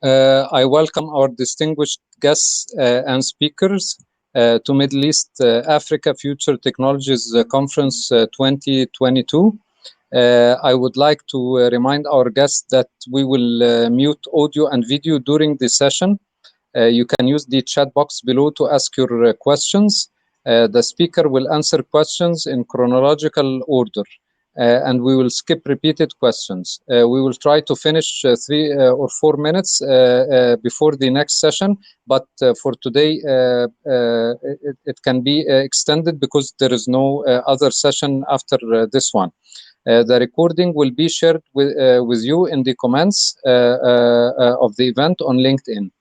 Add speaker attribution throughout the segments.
Speaker 1: I welcome our distinguished guests and speakers to Middle East Africa Future Technologies Conference 2022. I would like to remind our guests that we will mute audio and video during this session. You can use the chat box below to ask your questions. The speaker will answer questions in chronological order. And we will skip repeated questions. We will try to finish 3 or 4 minutes before the next session, but for today it can be extended because there is no other session after this one. The recording will be shared with you in the comments of the event on LinkedIn.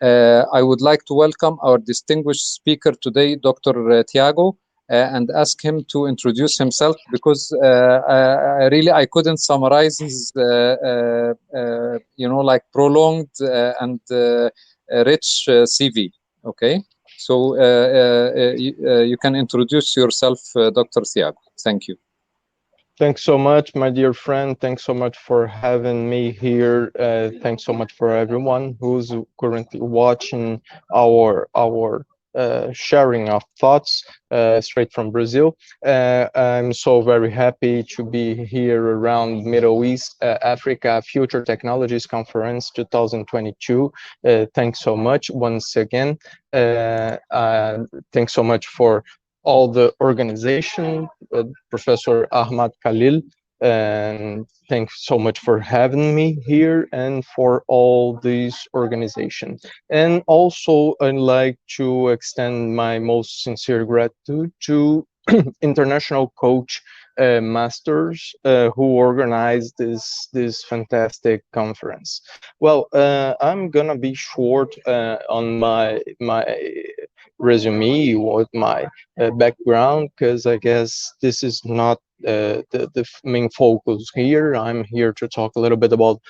Speaker 1: I would like to welcome our distinguished speaker today, Dr. Thiago, and ask him to introduce himself because I couldn't summarize his like prolonged and rich CV. Okay, so you can introduce yourself, Dr. Thiago. Thank you.
Speaker 2: Thanks so much, my dear friend. Thanks so much for having me here. Thanks so much for everyone who's currently watching our sharing of thoughts straight from Brazil. I'm so very happy to be here around Middle East Africa Future Technologies Conference 2022. Thanks so much once again. Thanks so much for all the organization, Professor Ahmad Khalil, and thanks so much for having me here and for all these organizations. And also I'd like to extend my most sincere gratitude to International Coach Masters who organized this fantastic conference. Well, I'm gonna be short on my resume with my background, because I guess this is not the main focus here. I'm here to talk a little bit about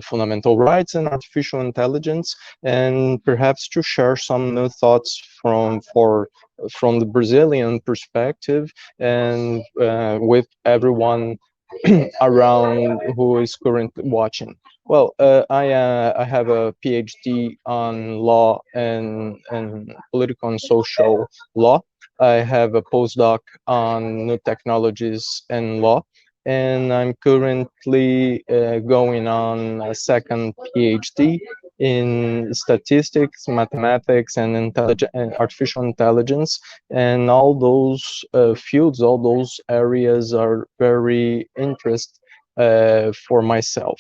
Speaker 2: fundamental rights and artificial intelligence, and perhaps to share some new thoughts from the Brazilian perspective and with everyone around who is currently watching. Well, I have a PhD on law and political and social law. I have a postdoc on new technologies and law, and I'm currently going on a second PhD in statistics, mathematics, and artificial intelligence, and all those fields, all those areas are very interesting for myself.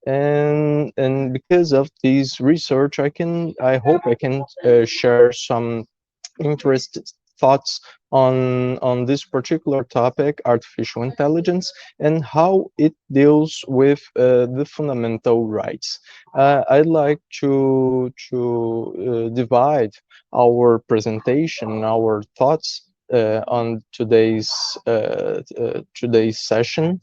Speaker 2: And because of this research, I hope I can share some interesting thoughts on this particular topic, artificial intelligence, and how it deals with the fundamental rights. I'd like to divide our presentation, our thoughts on today's session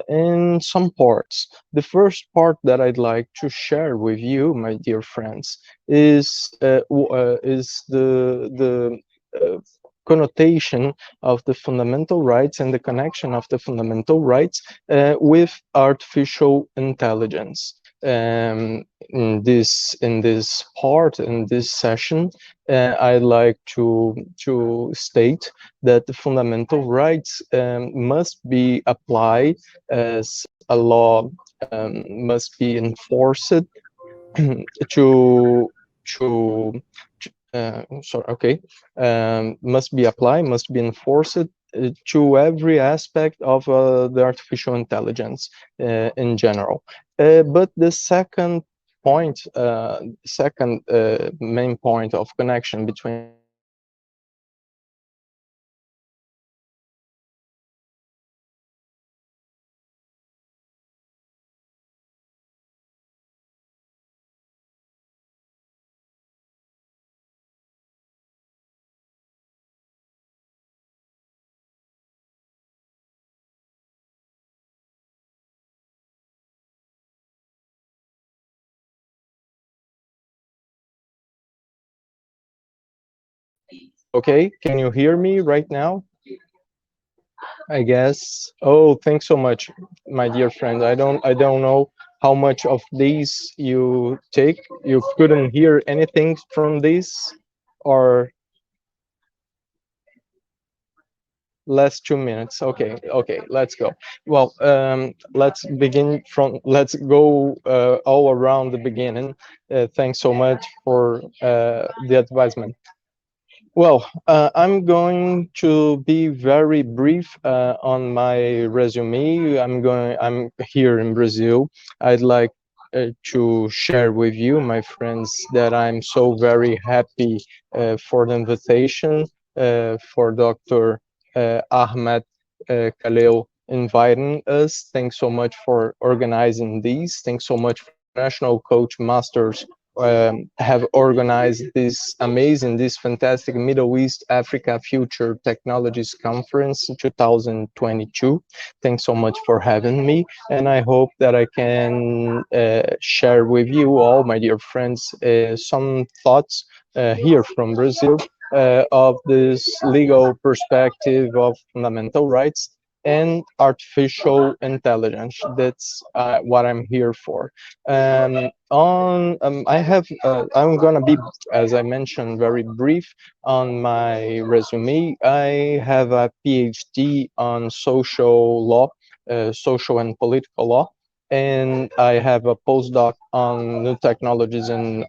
Speaker 2: in some parts. The first part that I'd like to share with you, my dear friends, is the connotation of the fundamental rights and the connection of the fundamental rights with artificial intelligence. In this part, in this session, I'd like to state that the fundamental rights must be applied as a law, must be enforced must be applied, must be enforced to every aspect of the artificial intelligence in general. But the second point, main point of connection between Okay, can you hear me right now? I guess. Oh, thanks so much, my dear friend. I don't know how much of these you take. You couldn't hear anything from this, or last 2 minutes? Okay, let's go. Well, let's go all around the beginning. Thanks so much for the advisement. Well, I'm going to be very brief on my resume. I'm here in Brazil. I'd like to share with you, my friends, that I'm so very happy for the invitation for Dr. Ahmed Kaleo inviting us. Thanks so much for organizing these. Thanks so much for National Coach Masters have organized this fantastic Middle East Africa Future Technologies Conference in 2022. Thanks so much for having me, and I hope that I can share with you all, my dear friends, some thoughts here from Brazil of this legal perspective of fundamental rights and artificial intelligence. That's what I'm here for. I'm gonna be, as I mentioned, very brief on my resume. I have a PhD on social law, social and political law, and I have a postdoc on new technologies in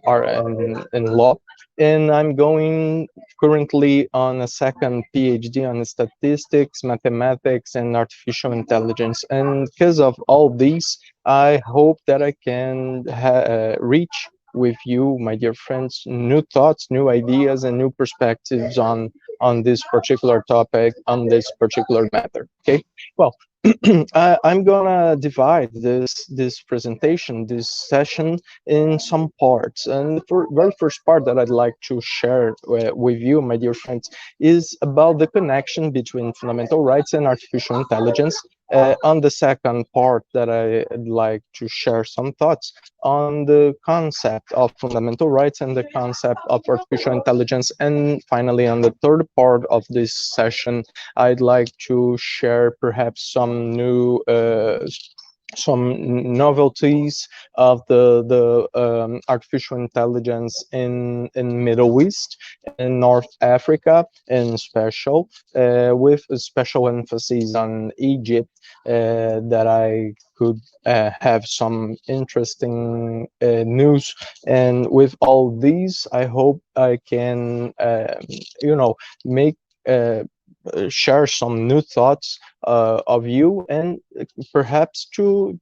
Speaker 2: law. And I'm going currently on a second PhD on statistics, mathematics, and artificial intelligence. And because of all these, I hope that I can reach with you, my dear friends, new thoughts, new ideas, and new perspectives on this particular topic, on this particular matter. Okay, well, I'm gonna divide this presentation, this session, in some parts. And the very first part that I'd like to share with you, my dear friends, is about the connection between fundamental rights and artificial intelligence. On the second part, that I'd like to share some thoughts on the concept of fundamental rights and the concept of artificial intelligence. And finally, on the third part of this session, I'd like to share perhaps some new some novelties of the artificial intelligence in Middle East and North Africa, in special, with a special emphasis on Egypt, that I could have some interesting news. And with all these, I hope I can, make share some new thoughts of you, and perhaps to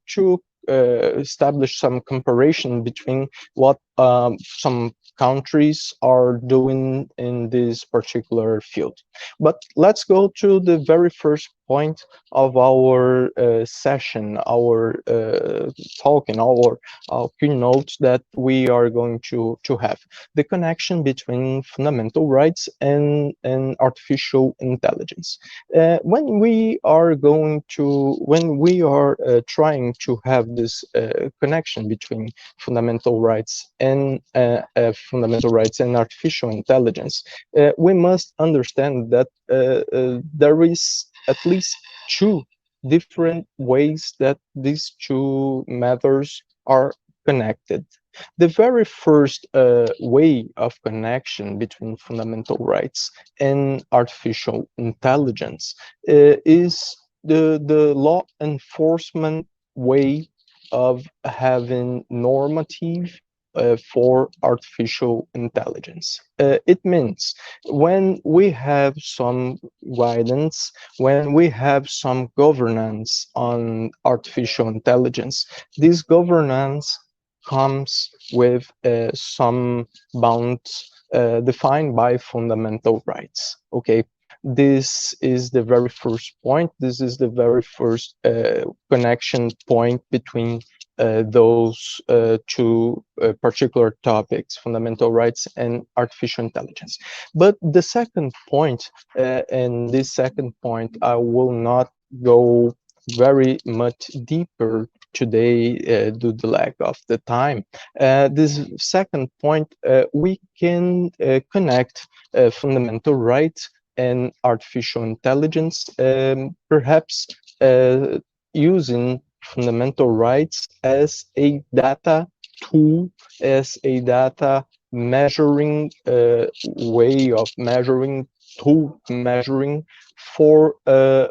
Speaker 2: establish some comparison between what some countries are doing in this particular field. But let's go to the very first point of our session, our talk, and our keynote that we are going to have: the connection between fundamental rights and artificial intelligence. When we are trying to have this connection between fundamental rights and artificial intelligence, we must understand that there is at least two different ways that these two matters are connected. The very first way of connection between fundamental rights and artificial intelligence is the law enforcement way of having normative for artificial intelligence. It means when we have some guidance, when we have some governance on artificial intelligence, this governance comes with some bounds defined by fundamental rights. Okay, this is the very first point. This is the very first connection point between those two particular topics, fundamental rights and artificial intelligence. But the second point, and this second point, I will not go very much deeper today due to the lack of the time. This second point, we can connect fundamental rights and artificial intelligence, perhaps using fundamental rights as a data tool, as a data measuring way of measuring, tool measuring for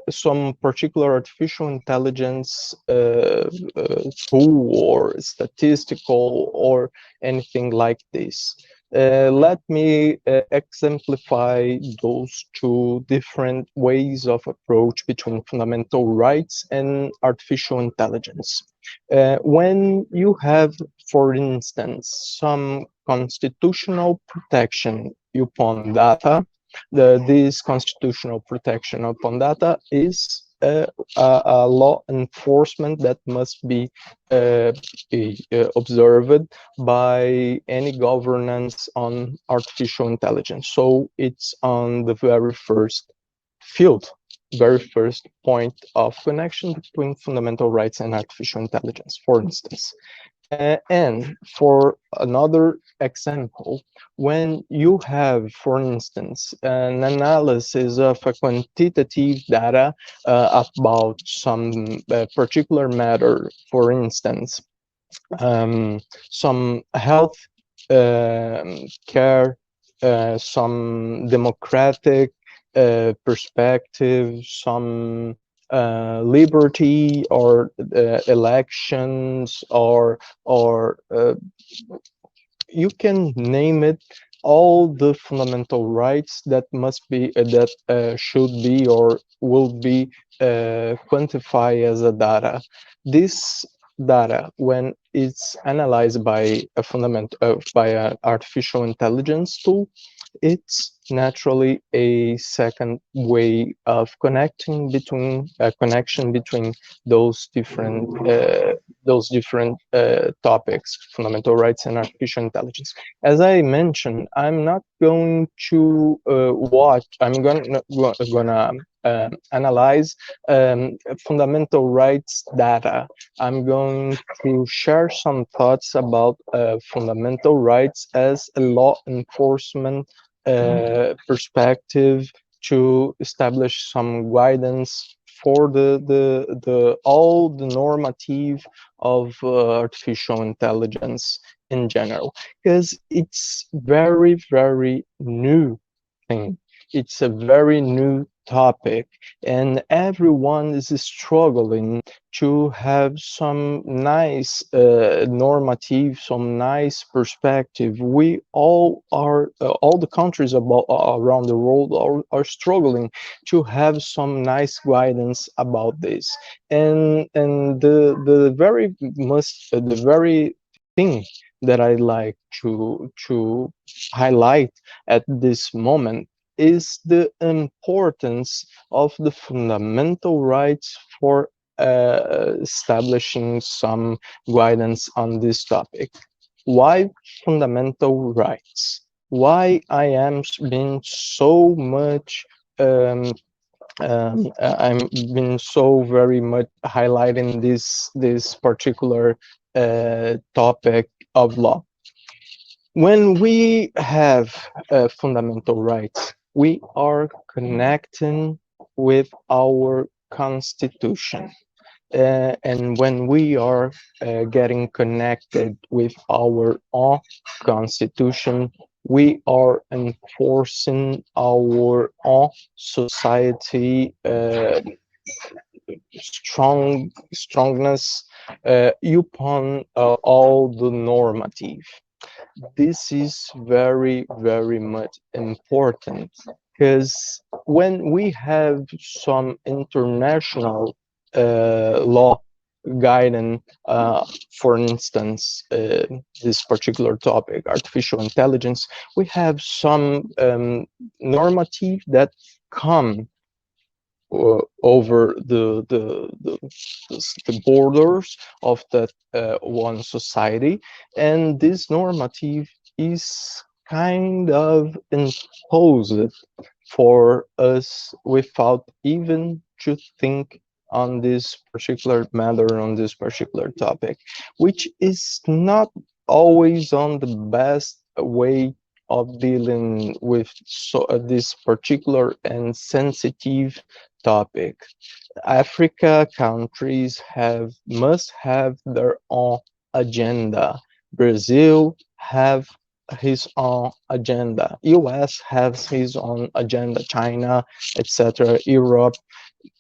Speaker 2: some particular artificial intelligence tool or statistical or anything like this. Let me exemplify those two different ways of approach between fundamental rights and artificial intelligence. When you have, for instance, some constitutional protection upon data, this constitutional protection upon data is a law enforcement that must be observed by any governance on artificial intelligence. So it's on the very first field, very first point of connection between fundamental rights and artificial intelligence, for instance. And for another example, when you have, for instance, an analysis of a quantitative data about some particular matter, for instance, some health care, some democratic perspective, some liberty or elections, or you can name it, all the fundamental rights that must be that should be or will be quantified as a data. This data, when it's analyzed by a by an artificial intelligence tool, it's naturally a second way of connecting between connection between those different topics, fundamental rights and artificial intelligence. As I mentioned, I'm not going to I'm gonna analyze fundamental rights data. I'm going to share some thoughts about fundamental rights as a law enforcement perspective to establish some guidance for all the normative of artificial intelligence in general, because it's very new thing. It's a very new topic, and everyone is struggling to have some nice normative, some nice perspective. We all are, all the countries around the world are struggling to have some nice guidance about this. And the very thing that I like to highlight at this moment is the importance of the fundamental rights for establishing some guidance on this topic. Why fundamental rights? Why I am being so much I'm been so very much highlighting this particular topic of law. When we have fundamental rights, we are connecting with our constitution. And when we are getting connected with our own constitution, we are enforcing our own society strongness upon all the normative. This is very much important, because when we have some international law guiding, for instance, this particular topic, artificial intelligence, we have some normative that come over the borders of that one society, and this normative is kind of imposed for us without even to think on this particular matter, on this particular topic, which is not always on the best way of dealing with this particular and sensitive topic. Africa countries must have their own agenda. Brazil have his own agenda. US has his own agenda. China, etc. Europe,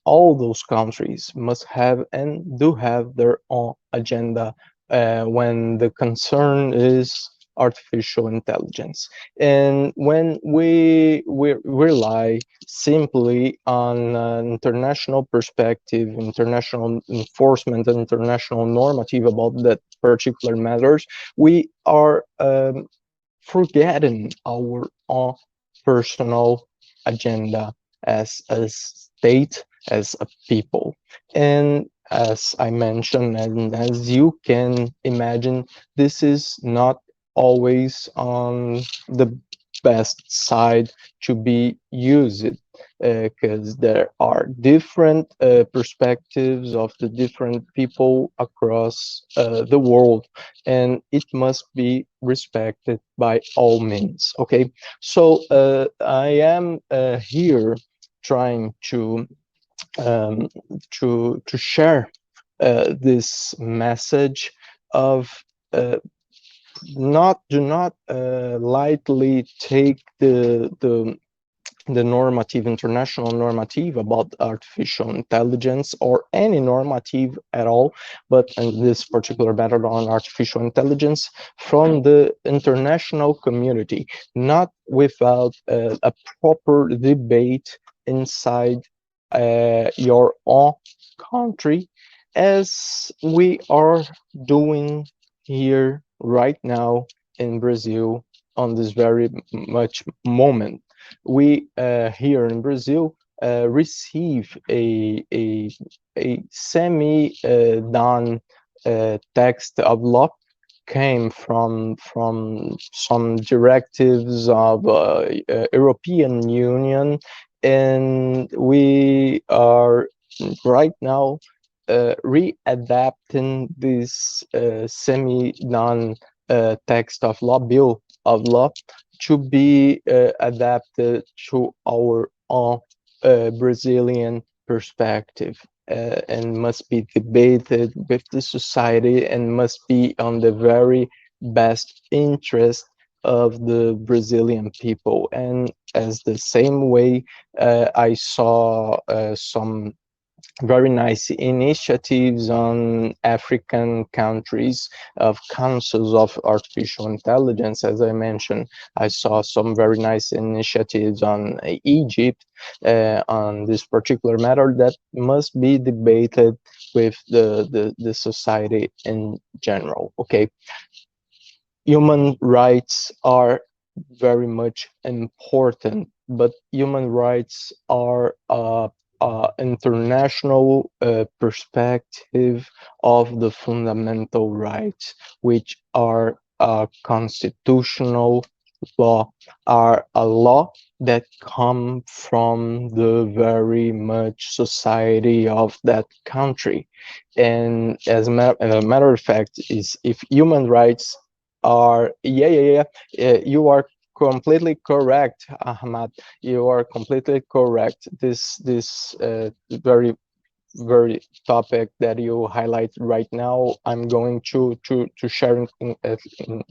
Speaker 2: all those countries must have and do have their own agenda when the concern is artificial intelligence. And when we rely simply on an international perspective, international enforcement, and international normative about that particular matters, we are forgetting our own personal agenda as a state, as a people. And as I mentioned, and as you can imagine, this is not always on the best side to be used, because there are different perspectives of the different people across the world, and it must be respected by all means. Okay, so I am here trying to share this message of do not lightly take the normative, international normative about artificial intelligence, or any normative at all, but in this particular matter on artificial intelligence, from the international community, not without a proper debate inside your own country, as we are doing here right now in Brazil on this very much moment. We here in Brazil receive a semi done text of law, came from some directives of European Union, and we are right now readapting this semi-done text of law, bill of law, to be adapted to our own Brazilian perspective, and must be debated with the society, and must be on the very best interest of the Brazilian people. And as the same way, I saw some very nice initiatives on African countries of councils of artificial intelligence. As I mentioned, I saw some very nice initiatives on Egypt on this particular matter that must be debated with the society in general. Okay, human rights are very much important, but human rights are international perspective of the fundamental rights, which are constitutional law, are a law that come from the very much society of that country. And as a matter of fact, is if human rights are, you are completely correct, Ahmad. You are completely correct. This very topic that you highlight right now, I'm going to share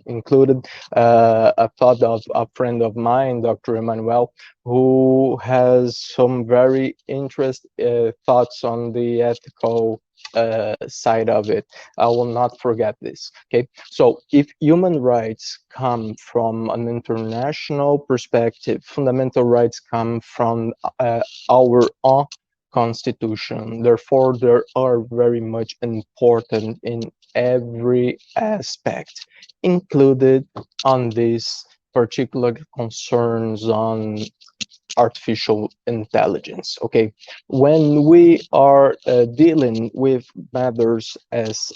Speaker 2: included a thought of a friend of mine, Dr. Emmanuel, who has some very interesting thoughts on the ethical side of it. I will not forget this. Okay, so if human rights come from an international perspective, fundamental rights come from our own constitution, therefore they are very much important in every aspect, included on these particular concerns on artificial intelligence. Okay, when we are dealing with matters as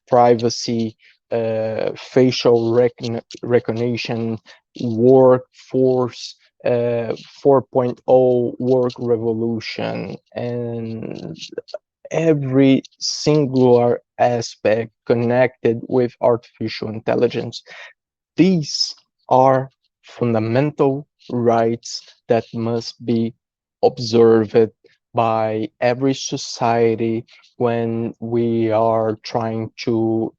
Speaker 2: privacy, facial recognition, workforce, 4.0 work revolution, and every singular aspect connected with artificial intelligence, these are fundamental rights that must be observed by every society when we are trying to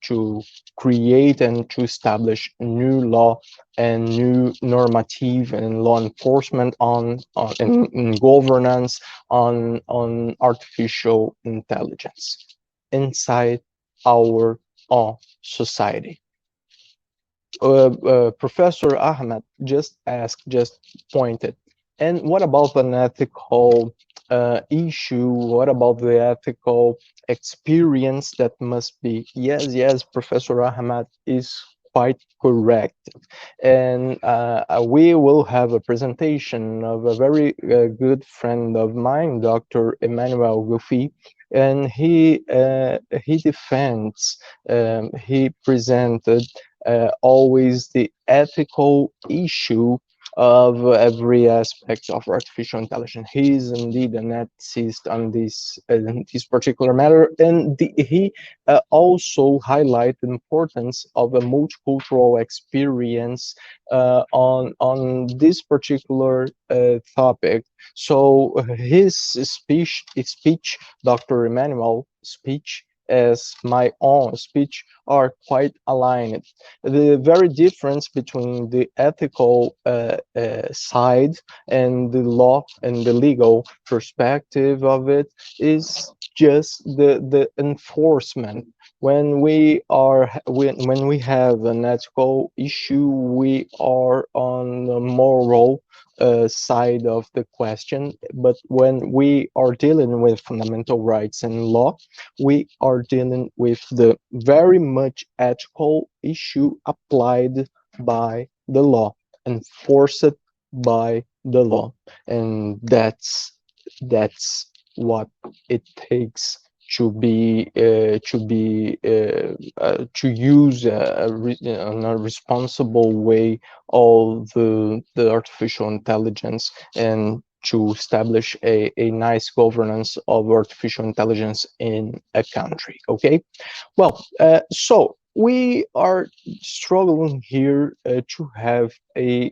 Speaker 2: create and to establish new law and new normative and law enforcement in governance on artificial intelligence inside our own society. Professor Ahmed just pointed, and what about an ethical issue? What about the ethical experience that must be? Yes, Professor Ahmed is quite correct. And we will have a presentation of a very good friend of mine, Dr. Emmanuel Goufi, and he defends, he presented always the ethical issue of every aspect of artificial intelligence. He is indeed an ethicist on this particular matter, and he also highlighted the importance of a multicultural experience on this particular topic. So his speech, Dr. Emmanuel's speech, as my own speech, are quite aligned. The very difference between the ethical side and the law and the legal perspective of it is just the enforcement. When we have an ethical issue, we are on the moral side of the question, but when we are dealing with fundamental rights and law, we are dealing with the very much ethical issue applied by the law, enforced by the law, and that's what it takes to use in a responsible way all the artificial intelligence, and to establish a nice governance of artificial intelligence in a country. Okay, well, so we are struggling here to have an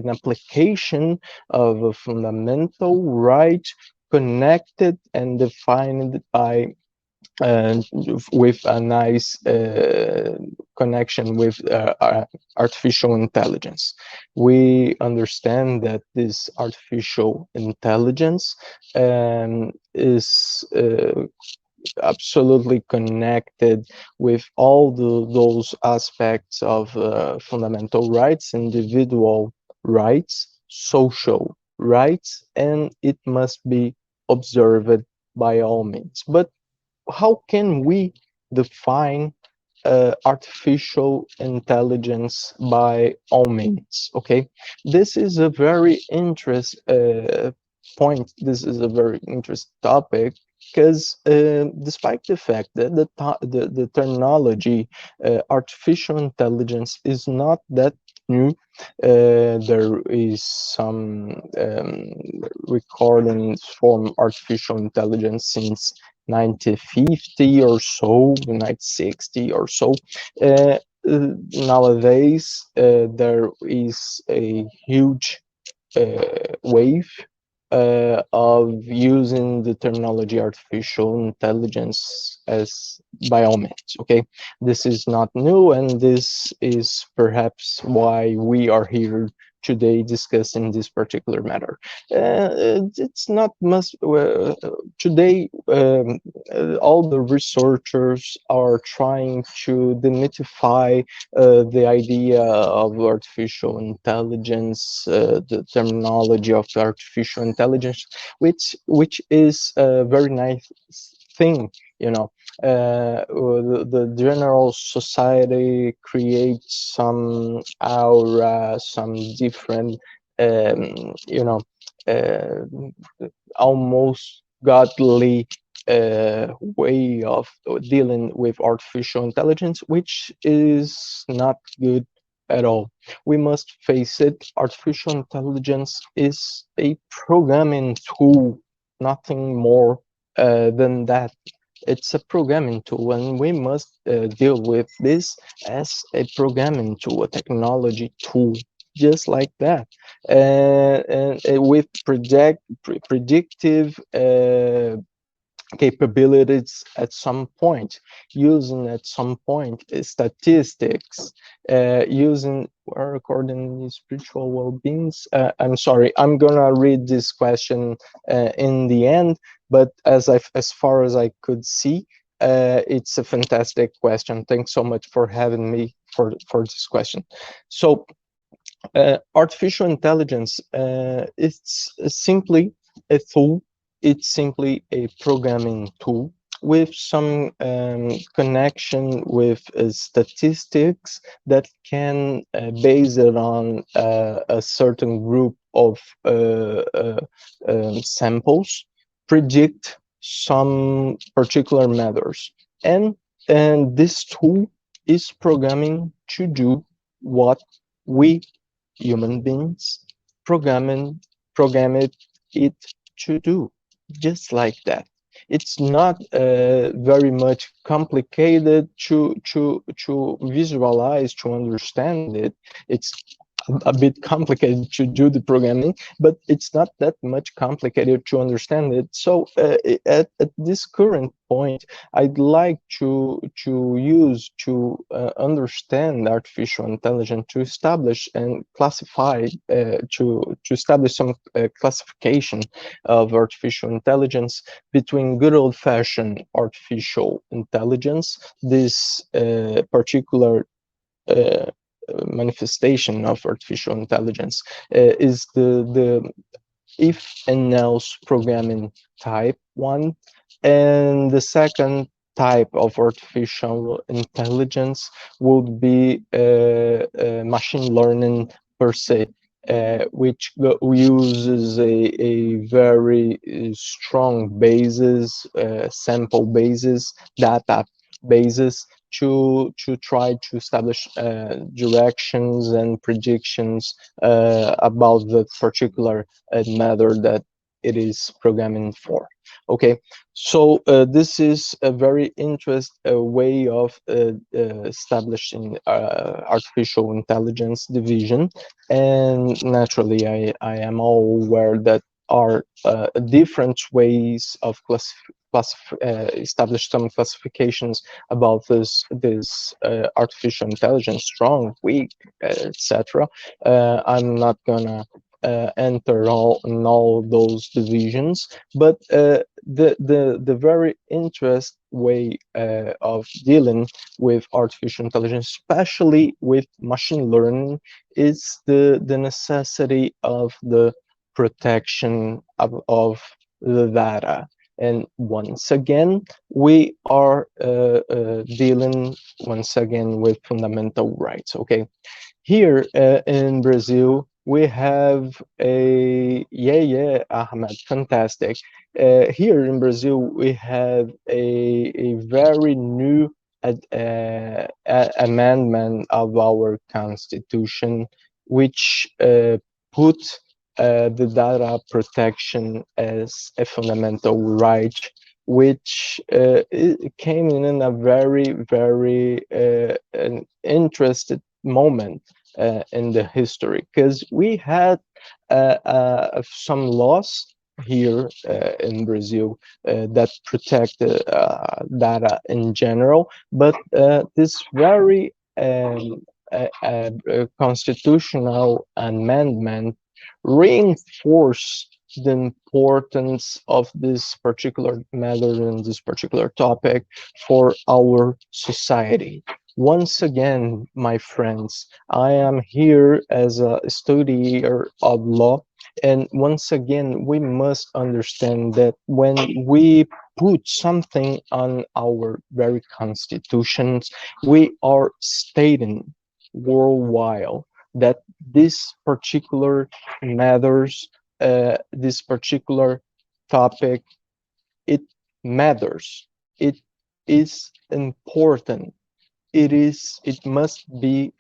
Speaker 2: application of a fundamental right connected and defined by with a nice connection with artificial intelligence. We understand that this artificial intelligence is absolutely connected with all those aspects of fundamental rights, individual rights, social rights, and it must be observed by all means. But how can we define artificial intelligence by all means? Okay, this is a very interesting point. This is a very interesting topic, because despite the fact that the terminology artificial intelligence is not that new, there is some recordings from artificial intelligence since 1950 or so, 1960 or so. Nowadays, there is a huge wave of using the terminology artificial intelligence as by all means. Okay, this is not new, and this is perhaps why we are here today discussing this particular matter. It's not must today. All the researchers are trying to demystify the idea of artificial intelligence, the terminology of artificial intelligence, which is a very nice thing, you know. The general society creates some aura, some different, you know, almost godly way of dealing with artificial intelligence, which is not good at all. We must face it. Artificial intelligence is a programming tool, nothing more than that. It's a programming tool, and we must deal with this as a programming tool, a technology tool. just like that, and with predictive capabilities at some point, using at some point statistics, using recording spiritual well-beings. I'm sorry, I'm gonna read this question in the end, but as far as I could see, it's a fantastic question. Thanks so much for having me for this question. So artificial intelligence, it's simply a tool. It's simply a programming tool with some connection with statistics that can base it on a certain group of samples, predict some particular matters, and this tool is programming to do what we human beings programming it to do, just like that. It's not very much complicated to visualize, to understand it. It's a bit complicated to do the programming, but it's not that much complicated to understand it. So at this current point, I'd like to understand artificial intelligence, to establish and classify, to establish some classification of artificial intelligence between good old-fashioned artificial intelligence, this particular manifestation of artificial intelligence is the if and else programming type one, and the second type of artificial intelligence would be machine learning per se, which uses a very strong basis, sample basis, data basis, to try to establish directions and predictions about the particular matter that it is programming for. Okay, so this is a very interesting way of establishing artificial intelligence division, and naturally I am all aware that are different ways of establish some classifications about this artificial intelligence, strong, weak, etc. I'm not gonna enter in all those divisions, but the very interesting way of dealing with artificial intelligence, especially with machine learning, is the necessity of the protection of the data. And once again, we are dealing once again with fundamental rights. Okay, here in Brazil, we have Ahmed, fantastic. Here in Brazil, we have a very new amendment of our constitution, which put the data protection as a fundamental right, which it came in a very an interesting moment in the history, because we had some laws here in Brazil that protect data in general, but this very constitutional amendment reinforce the importance of this particular matter and this particular topic for our society. Once again, my friends, I am here as a studier of law, and once again, we must understand that when we put something on our very constitutions, we are stating worldwide that this particular matters, this particular topic, it matters, it is important, it must be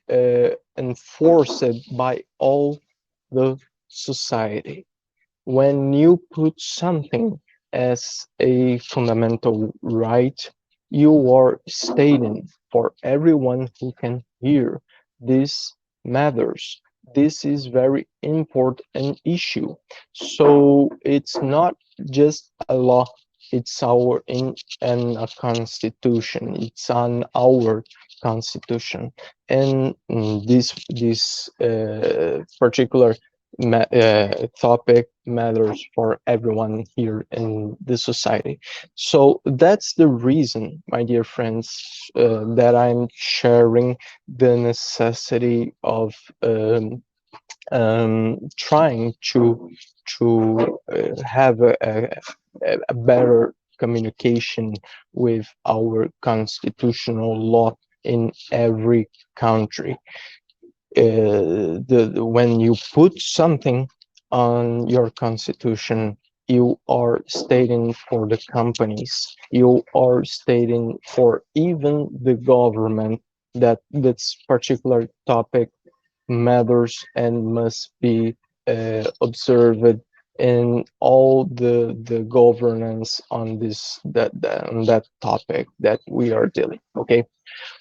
Speaker 2: enforced by all the society. When you put something as a fundamental right, you are stating for everyone who can hear this matters. this is very important issue. So it's not just a law, it's our and a constitution. It's on our constitution, and this particular topic matters for everyone here in the society. So that's the reason, my dear friends, that I'm sharing the necessity of trying to have a better communication with our constitutional law in every country. When you put something on your constitution, you are stating for the companies, you are stating for even the government that this particular topic matters and must be observed in all the governance on that topic that we are dealing. Okay,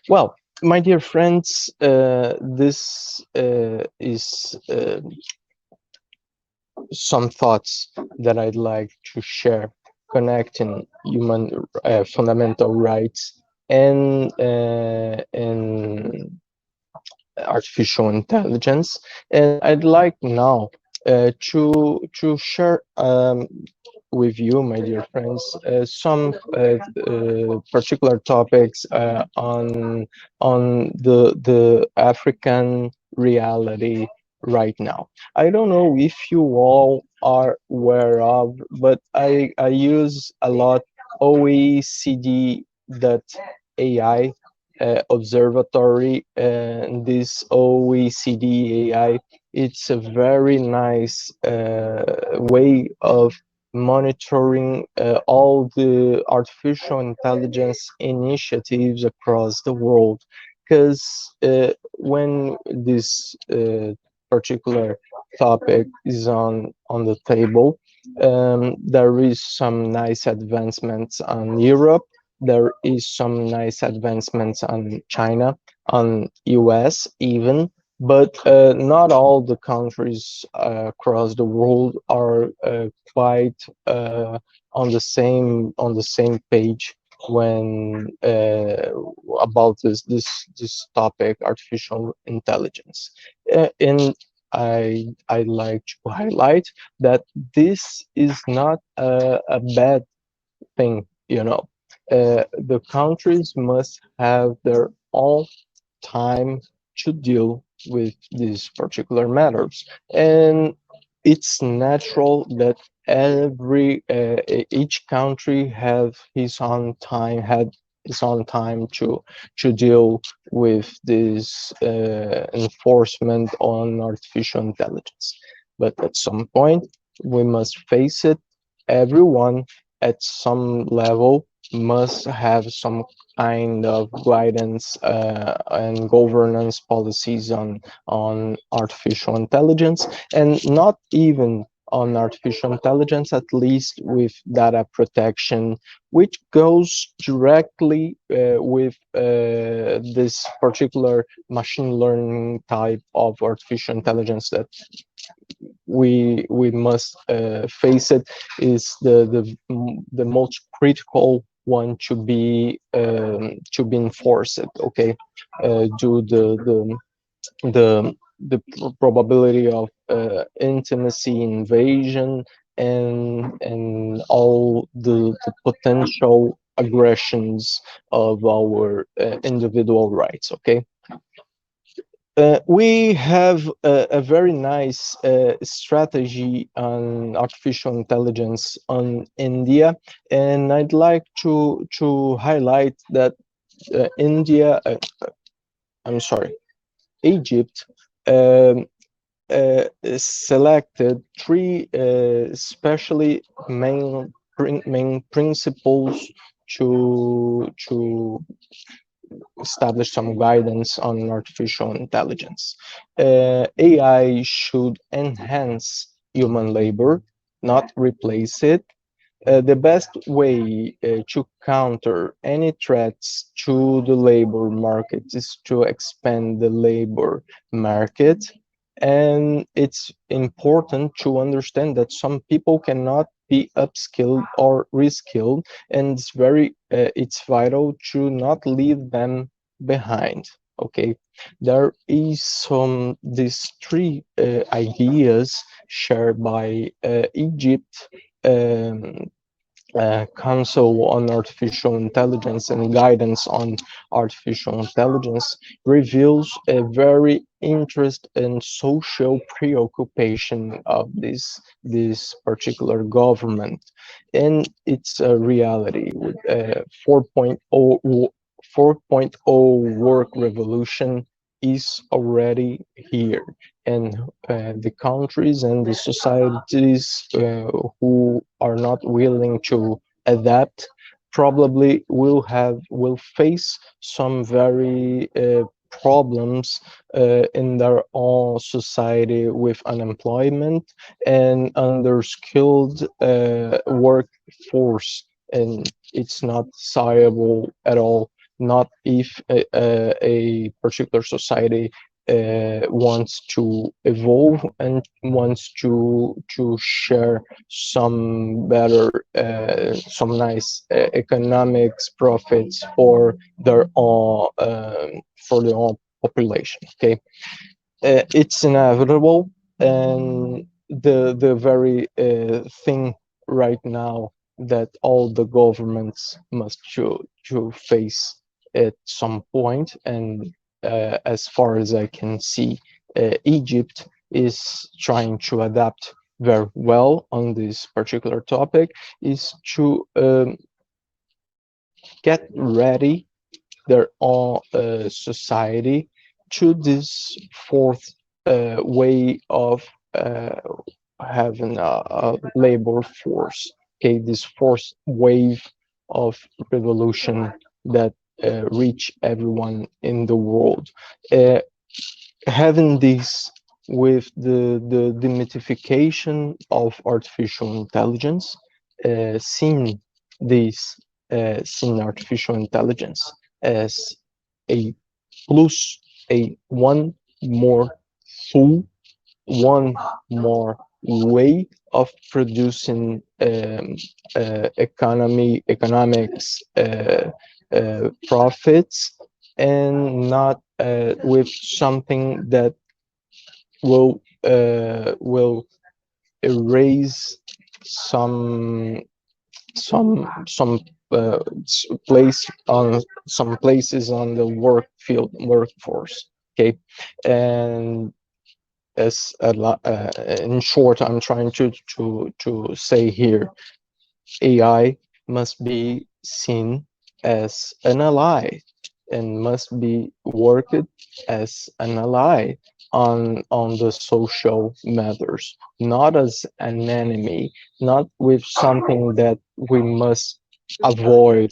Speaker 2: well, my dear friends, this is some thoughts that I'd like to share connecting human fundamental rights and artificial intelligence. And I'd like now to share with you, my dear friends, some particular topics on the African reality right now. I don't know if you all are aware of, but I use a lot OECD that AI observatory, and this OECD AI, it's a very nice way of monitoring all the artificial intelligence initiatives across the world. Because when this particular topic is on the table, there is some nice advancements on Europe, there is some nice advancements on China, on US even, but not all the countries across the world are quite on the same page when about this topic, artificial intelligence. And I'd like to highlight that this is not a bad thing, you know. The countries must have their own time to deal with these particular matters, and it's natural that each country have his own time had his own time to deal with this enforcement on artificial intelligence. But at some point we must face it, everyone at some level must have some kind of guidance and governance policies on artificial intelligence, and not even on artificial intelligence, at least with data protection, which goes directly with this particular machine learning type of artificial intelligence that we must face it, is the most critical one to be enforced. Okay, due the probability of intimacy invasion and all the potential aggressions of our individual rights. Okay. We have a very nice strategy on artificial intelligence on India, and I'd like to highlight that India, I'm sorry, Egypt selected three especially main principles to establish some guidance on artificial intelligence. AI should enhance human labor, not replace it. The best way to counter any threats to the labor market is to expand the labor market. And it's important to understand that some people cannot be upskilled or reskilled, and it's vital to not leave them behind. Okay, there is these three ideas shared by Egypt Council on Artificial Intelligence and Guidance on Artificial Intelligence, reveals a very interest and social preoccupation of this particular government, and it's a reality with 4.0 work revolution is already here, and the countries and the societies who are not willing to adapt probably will face some very problems in their own society with unemployment and underskilled workforce, and it's not desirable at all, not if a particular society wants to evolve and wants to share some better some nice economics profits for their own population. Okay, it's inevitable, and the very thing right now that all the governments must to face at some point, and as far as I can see, Egypt is trying to adapt very well on this particular topic, is to get ready their own society to this fourth way of having a labor force. Okay, this fourth wave of revolution that reach everyone in the world. Having this with the demythification of artificial intelligence, seeing this, seeing artificial intelligence as a plus, a one more tool, one more way of producing economics profits, and not with something that will erase some place on some places on the workforce. Okay, and in short, I'm trying to say here, AI must be seen as an ally and must be worked as an ally on the social matters, not as an enemy, not with something that we must avoid.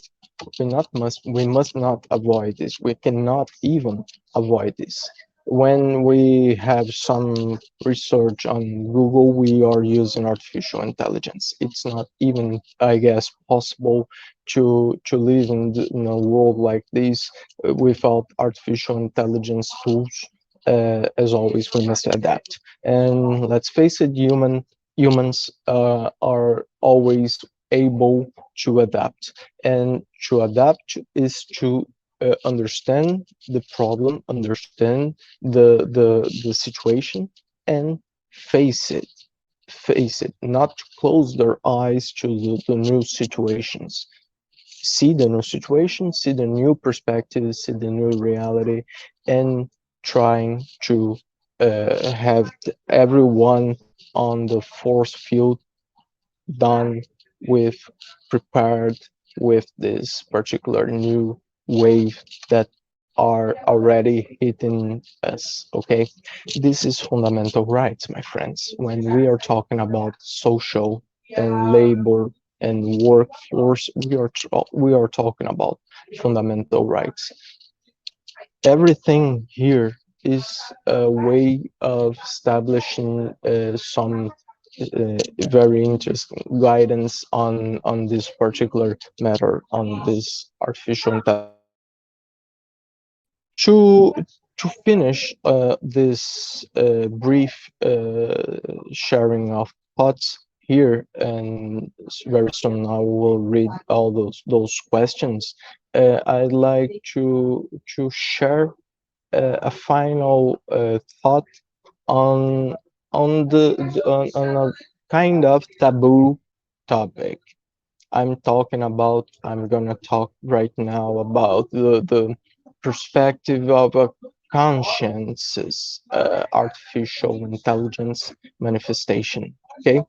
Speaker 2: We must not avoid this. We cannot even avoid this. When we have some research on Google, we are using artificial intelligence. It's not even, I guess, possible to live in a world like this without artificial intelligence tools. As always, we must adapt. And let's face it, humans are always able to adapt. And to adapt is to understand the problem, understand the situation, and face it. Face it, not to close their eyes to the new situations. See the new situation, see the new perspective, see the new reality, and trying to have everyone on the force field done with, prepared with this particular new wave that are already hitting us. Okay, this is fundamental rights, my friends. When we are talking about social and labor and workforce, we are talking about fundamental rights. Everything here is a way of establishing some very interesting guidance on this particular matter, on this artificial intelligence. To to finish this brief sharing of thoughts here, and very soon I will read all those questions. I'd like to share a final thought on on a kind of taboo topic. I'm gonna talk right now about the perspective of a conscience's artificial intelligence manifestation. Okay,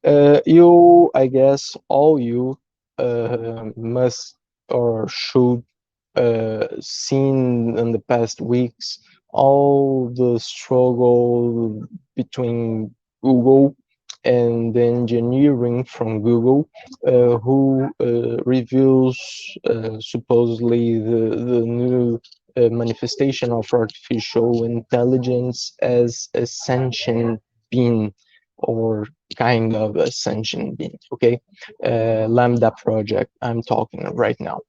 Speaker 2: I guess all you must or should seen in the past weeks all the struggle between Google and the engineering from Google, who reveals supposedly the new manifestation of artificial intelligence as a sentient being, or kind of a sentient being. Okay, Lambda project I'm talking right now.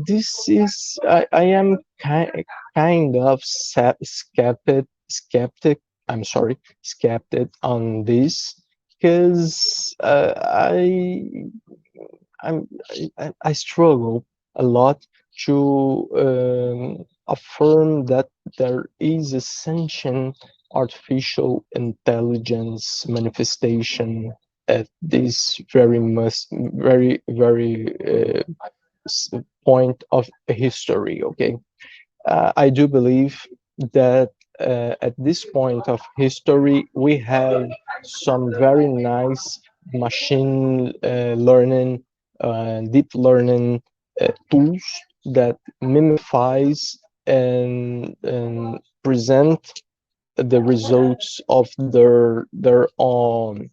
Speaker 2: This is I am kind of skeptic. I'm sorry, skeptic on this, because I struggle a lot to affirm that there is a sentient artificial intelligence manifestation at this very point of history. Okay, I do believe that at this point of history we have some very nice machine learning, deep learning tools that mimifies and present the results of their own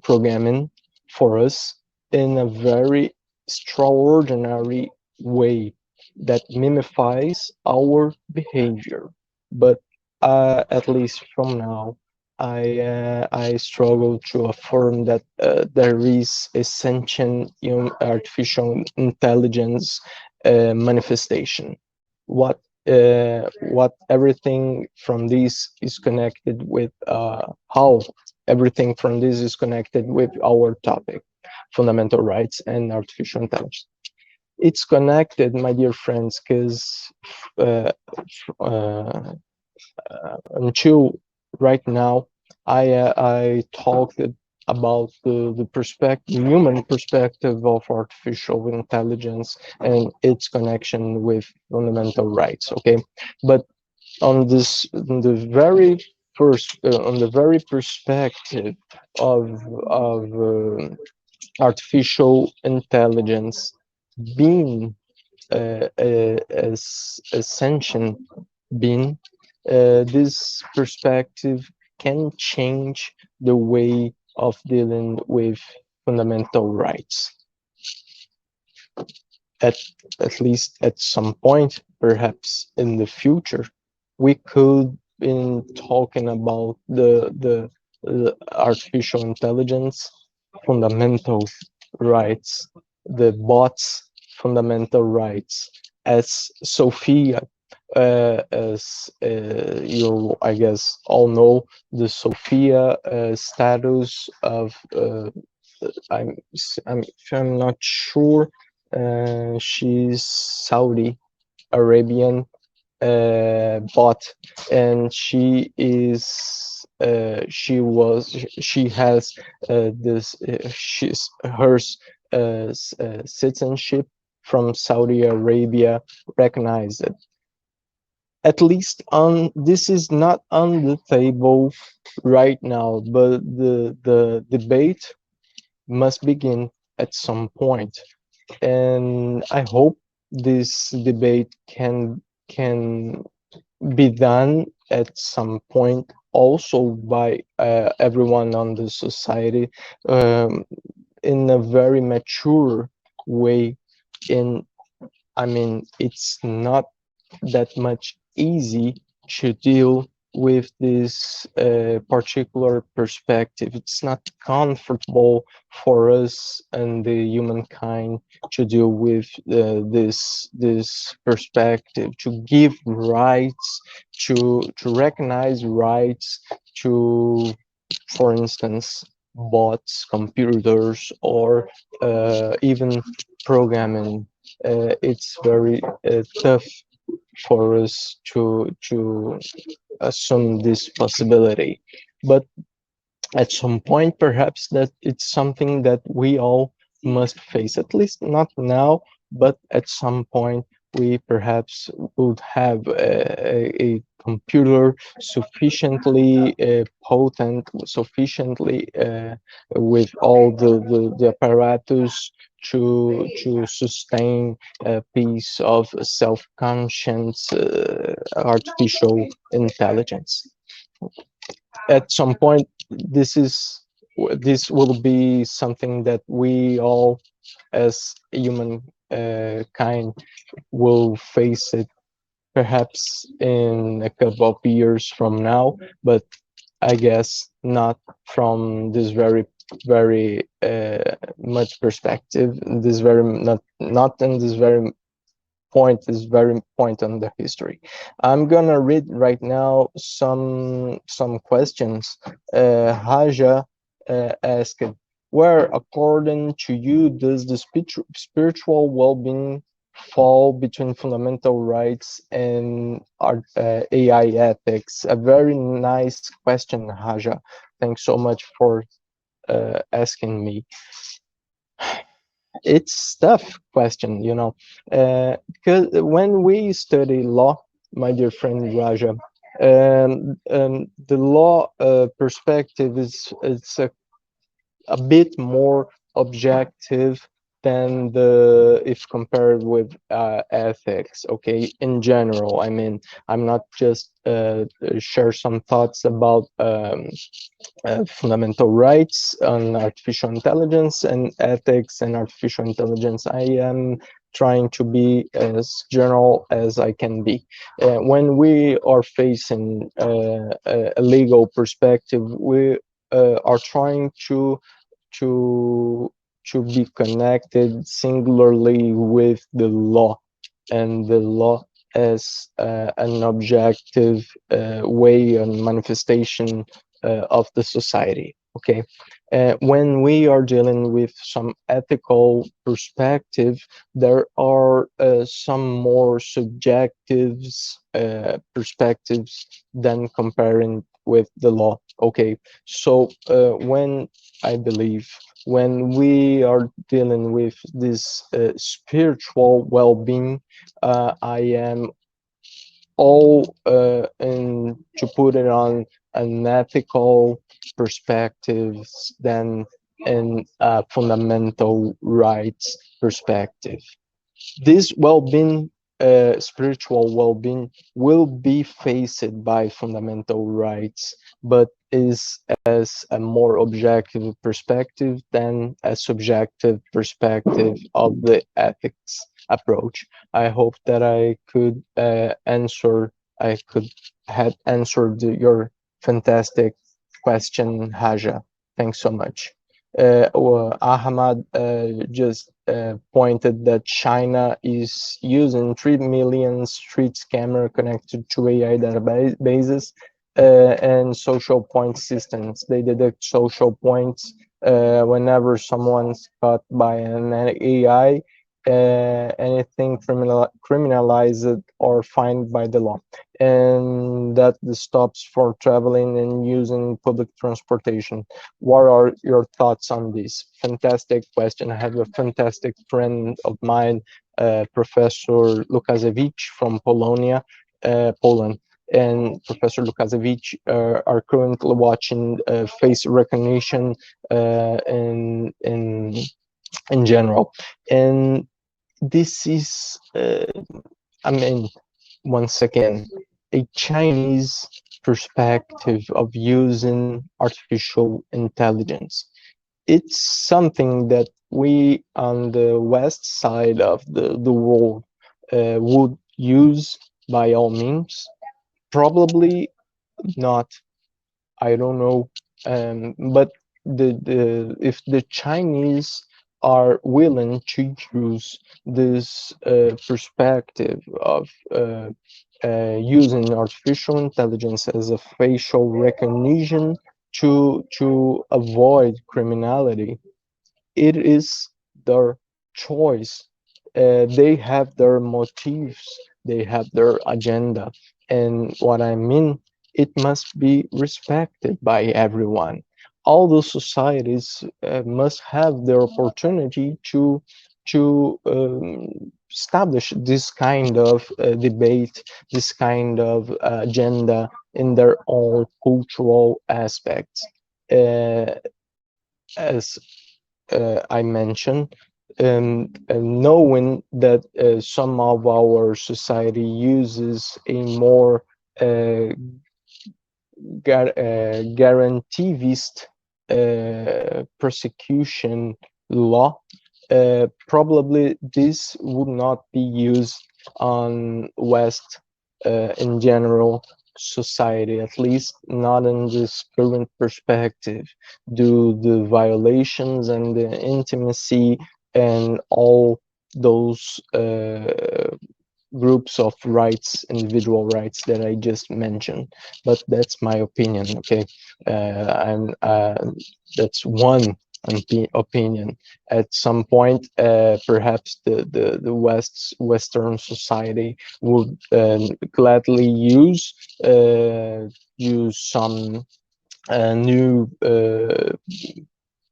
Speaker 2: programming for us in a very extraordinary way that mimifies our behavior. But at least from now, I struggle to affirm that there is a sentient artificial intelligence manifestation. What everything from this is connected with, how everything from this is connected with our topic, fundamental rights and artificial intelligence. It's connected, my dear friends, because until right now, I talked about the human perspective of artificial intelligence and its connection with fundamental rights. Okay, but on the very perspective of artificial intelligence being as a sentient being, this perspective can change the way of dealing with fundamental rights. At least at some point, perhaps in the future, we could be talking about the artificial intelligence fundamental rights, the bots fundamental rights, as Sophia, as you I guess all know, the Sophia status of I'm not sure, she's Saudi Arabian bot, and she is she has this her citizenship from Saudi Arabia recognized. At least on this is not on the table right now, but the debate must begin at some point, and I hope this debate can be done at some point also by everyone on the society, in a very mature way. In I mean, it's not that much easy to deal with this particular perspective. It's not comfortable for us and the humankind to deal with this perspective, to give rights, to recognize rights to, for instance, bots, computers, or even programming. It's very tough for us to assume this possibility, but at some point perhaps that it's something that we all must face, at least not now, but at some point we perhaps would have a computer sufficiently potent, sufficiently with all the apparatus to sustain a piece of self-conscious artificial intelligence. At some point, this will be something that we all, as human kind, will face it perhaps in a couple of years from now, but I guess not from this very much perspective. This very not in this very point, this very point on the history. I'm gonna read right now some questions. Haja asked, where, according to you, does the spiritual well-being fall between fundamental rights and AI ethics? A very nice question, Haja. Thanks so much for asking me. It's tough question, you know, because when we study law, my dear friend Raja, the law perspective is it's a bit more objective than if compared with ethics. Okay, in general, I mean, I'm not just share some thoughts about fundamental rights on artificial intelligence and ethics and artificial intelligence. I am trying to be as general as I can be. When we are facing a legal perspective, we are trying to be connected singularly with the law, and the law as an objective way and manifestation of the society. Okay, when we are dealing with some ethical perspective, there are some more subjective perspectives than comparing with the law. Okay, so when I believe when we are dealing with this spiritual well-being, I am all in to put it on an ethical perspectives than in a fundamental rights perspective. This well-being, spiritual well-being, will be faced by fundamental rights, but is as a more objective perspective than a subjective perspective of the ethics approach. I hope that I could have answered your fantastic question, Haja. Thanks so much. Ahmad just pointed that China is using 3 million street camera connected to AI databases and social point systems. They deduct social points whenever someone's caught by an AI, anything criminalized or fined by the law, and that stops for traveling and using public transportation. What are your thoughts on this? Fantastic question. I have a fantastic friend of mine, Professor Lukasiewicz from Poland, and Professor Lukasiewicz are currently watching face recognition in general, and this is, I mean, once again, a Chinese perspective of using artificial intelligence. It's something that we on the west side of the world would use by all means. Probably not, I don't know, but if the Chinese are willing to use this perspective of using artificial intelligence as a facial recognition to avoid criminality, it is their choice. They have their motives, they have their agenda, and what I mean, it must be respected by everyone. All the societies must have the opportunity to establish this kind of debate, this kind of agenda in their own cultural aspects. As I mentioned, knowing that some of our society uses a more guaranteeist prosecution law, probably this would not be used on West in general society, at least not in this current perspective, due the violations and the intimacy and all those groups of rights, individual rights that I just mentioned. But that's my opinion. Okay, that's one opinion. At some point, perhaps the Western society would gladly use some new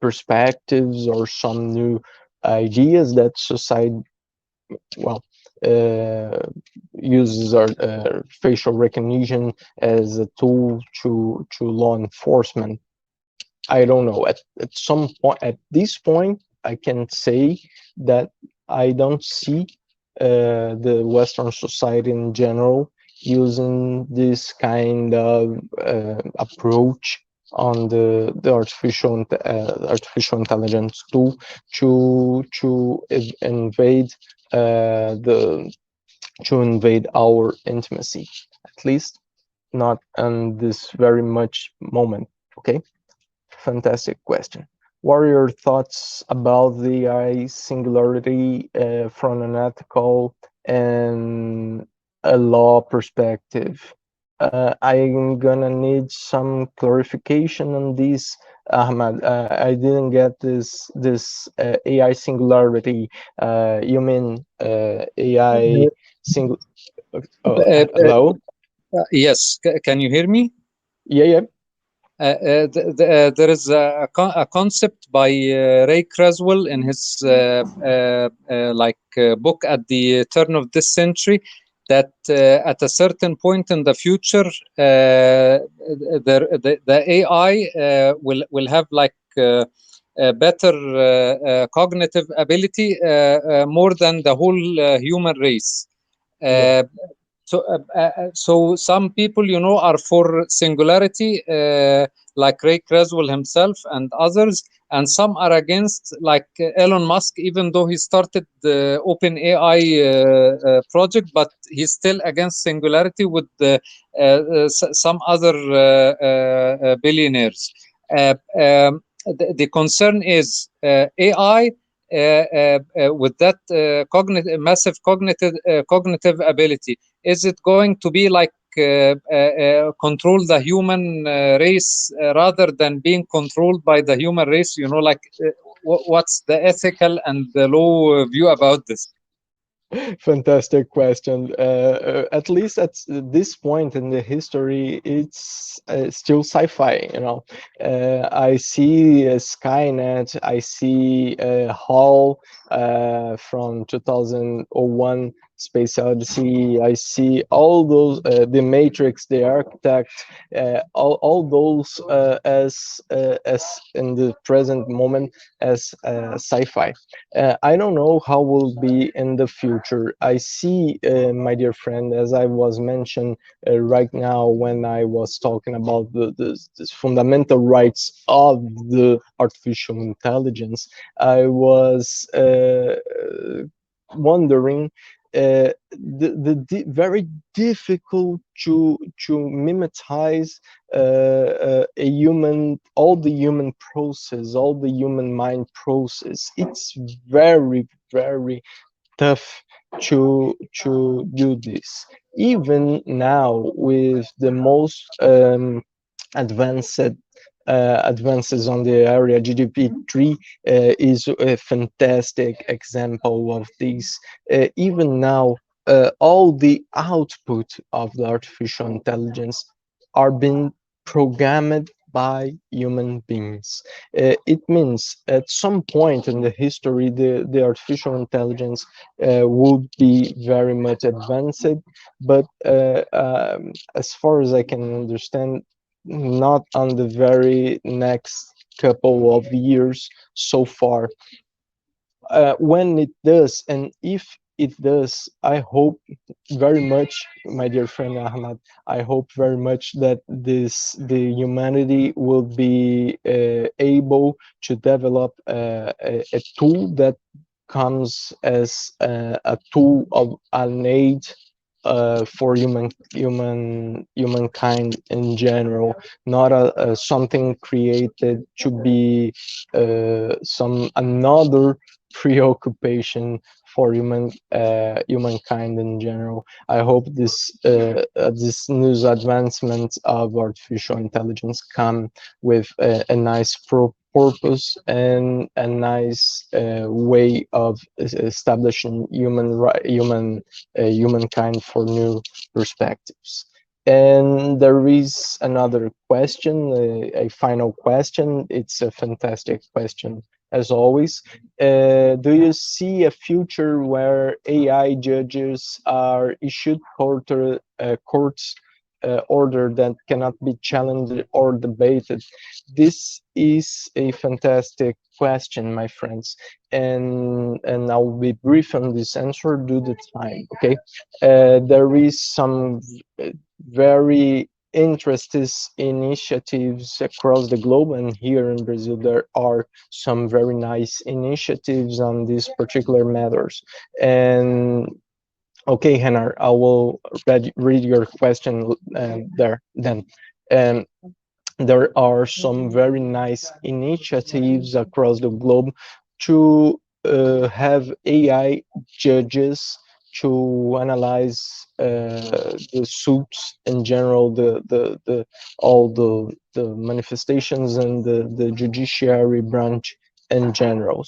Speaker 2: perspectives or some new ideas that society, well, uses our facial recognition as a tool to law enforcement. I don't know. At some point, at this point, I can say that I don't see the Western society in general using this kind of approach on the artificial intelligence tool to invade invade our intimacy, at least not in this very much moment. Okay. Fantastic question. What are your thoughts about the AI singularity from an ethical and a law perspective? I'm gonna need some clarification on this, Ahmad. I didn't get this AI singularity. You mean AI single? Hello?
Speaker 1: Yes, can you hear me?
Speaker 2: Yeah, yeah.
Speaker 1: There is a concept by Ray Creswell in his book at the turn of this century, that at a certain point in the future, the AI will have a better cognitive ability more than the whole human race.
Speaker 2: Yeah.
Speaker 1: So some people, are for singularity, like Ray Creswell himself and others, and some are against, like Elon Musk, even though he started the OpenAI project, but he's still against singularity with some other billionaires. The concern is AI with that massive cognitive ability. Is it going to be like control the human race rather than being controlled by the human race? What's the ethical and the law view about this?
Speaker 2: Fantastic question. At least at this point in the history, it's still sci-fi. I see Skynet. I see HAL from 2001, Space Odyssey. I see all those, the Matrix, the Architect, all those as in the present moment as sci-fi. I don't know how will be in the future. I see, my dear friend, as I was mentioned right now when I was talking about the fundamental rights of the artificial intelligence, I was wondering very difficult to mimetize a human, all the human process, all the human mind process. It's very tough to do this. Even now, with the most advanced advances on the area, GDP3 is a fantastic example of this. Even now, all the output of the artificial intelligence are being programmed by human beings. It means at some point in the history, the artificial intelligence would be very much advanced, but as far as I can understand, not on the very next couple of years so far. When it does, and if it does, I hope very much, my dear friend Ahmad, I hope very much that the humanity will be able to develop a tool that comes as a tool of an aid for humankind in general, not something created to be some another preoccupation for humankind in general. I hope this news advancements of artificial intelligence come with a nice purpose and a nice way of establishing humankind for new perspectives. And there is another question, a final question. It's a fantastic question, as always. Do you see a future where AI judges are issued courts order that cannot be challenged or debated? This is a fantastic question, my friends, and I'll be brief on this answer due to time. Okay, there is some very interesting initiatives across the globe, and here in Brazil there are some very nice initiatives on these particular matters. And okay, Henar, I will read your question there then. There are some very nice initiatives across the globe to have AI judges to analyze the suits in general, all the manifestations and the judiciary branch in general.